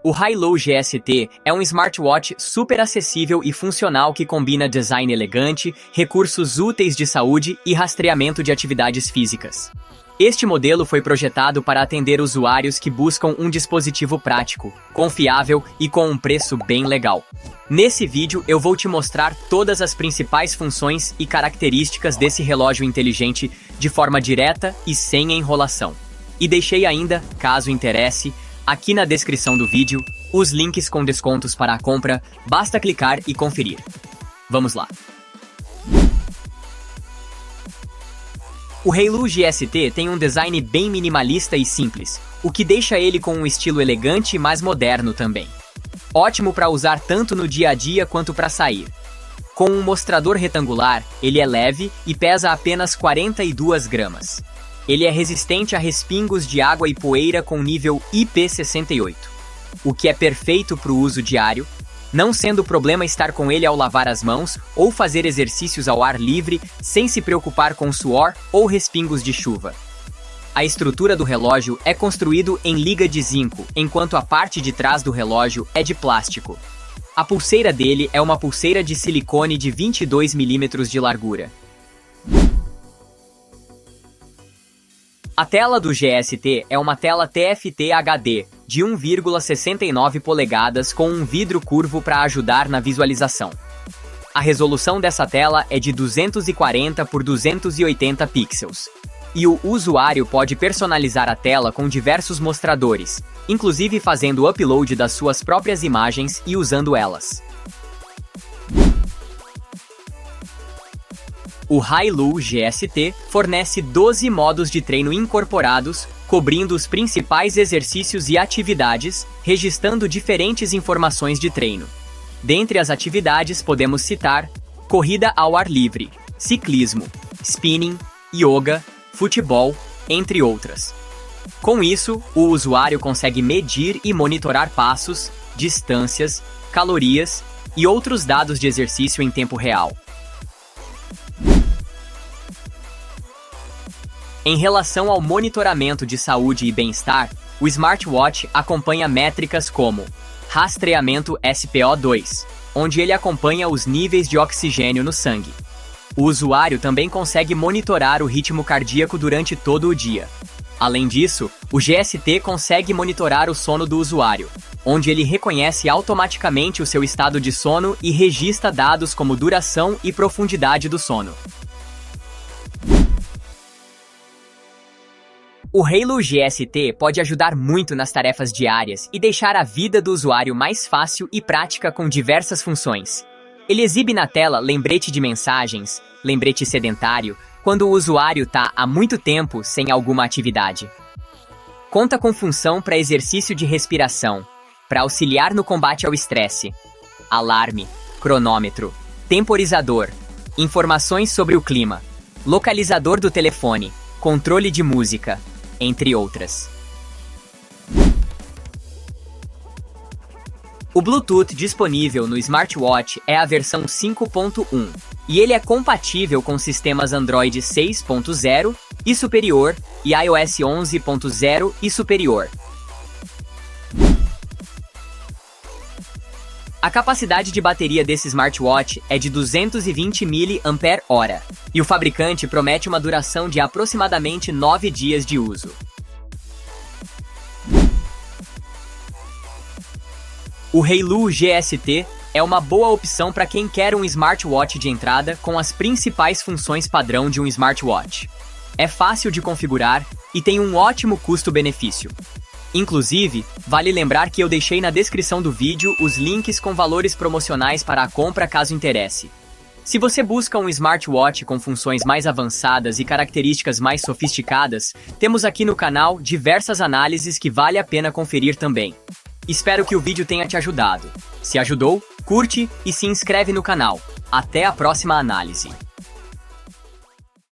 O High-Low GST é um smartwatch super acessível e funcional que combina design elegante, recursos úteis de saúde e rastreamento de atividades físicas. Este modelo foi projetado para atender usuários que buscam um dispositivo prático, confiável e com um preço bem legal. Nesse vídeo eu vou te mostrar todas as principais funções e características desse relógio inteligente de forma direta e sem enrolação. E deixei ainda, caso interesse, aqui na descrição do vídeo, os links com descontos para a compra, basta clicar e conferir. Vamos lá! O High-Low GST tem um design bem minimalista e simples, o que deixa ele com um estilo elegante mas moderno também. Ótimo para usar tanto no dia a dia quanto para sair. Com um mostrador retangular, ele é leve e pesa apenas 42 gramas. Ele é resistente a respingos de água e poeira com nível IP68, o que é perfeito para o uso diário, não sendo problema estar com ele ao lavar as mãos ou fazer exercícios ao ar livre sem se preocupar com suor ou respingos de chuva. A estrutura do relógio é construído em liga de zinco, enquanto a parte de trás do relógio é de plástico. A pulseira dele é uma pulseira de silicone de 22 mm de largura. A tela do GST é uma tela TFT HD de 1,69 polegadas com um vidro curvo para ajudar na visualização. A resolução dessa tela é de 240 por 280 pixels. E o usuário pode personalizar a tela com diversos mostradores, inclusive fazendo o upload das suas próprias imagens e usando elas. O High-Low GST fornece 12 modos de treino incorporados, cobrindo os principais exercícios e atividades, registrando diferentes informações de treino. Dentre as atividades podemos citar corrida ao ar livre, ciclismo, spinning, yoga, futebol, entre outras. Com isso, o usuário consegue medir e monitorar passos, distâncias, calorias e outros dados de exercício em tempo real. Em relação ao monitoramento de saúde e bem-estar, o smartwatch acompanha métricas como rastreamento SpO2, onde ele acompanha os níveis de oxigênio no sangue. O usuário também consegue monitorar o ritmo cardíaco durante todo o dia. Além disso, o GST consegue monitorar o sono do usuário, onde ele reconhece automaticamente o seu estado de sono e registra dados como duração e profundidade do sono. O High-Low GST pode ajudar muito nas tarefas diárias e deixar a vida do usuário mais fácil e prática com diversas funções. Ele exibe na tela lembrete de mensagens, lembrete sedentário, quando o usuário está há muito tempo sem alguma atividade. Conta com função para exercício de respiração, para auxiliar no combate ao estresse, alarme, cronômetro, temporizador, informações sobre o clima, localizador do telefone, controle de música, entre outras. O Bluetooth disponível no smartwatch é a versão 5.1, e ele é compatível com sistemas Android 6.0 e superior e iOS 11.0 e superior. A capacidade de bateria desse smartwatch é de 220 mAh, e o fabricante promete uma duração de aproximadamente 9 dias de uso. O High-Low GST é uma boa opção para quem quer um smartwatch de entrada com as principais funções padrão de um smartwatch. É fácil de configurar e tem um ótimo custo-benefício. Inclusive, vale lembrar que eu deixei na descrição do vídeo os links com valores promocionais para a compra caso interesse. Se você busca um smartwatch com funções mais avançadas e características mais sofisticadas, temos aqui no canal diversas análises que vale a pena conferir também. Espero que o vídeo tenha te ajudado. Se ajudou, curte e se inscreve no canal. Até a próxima análise.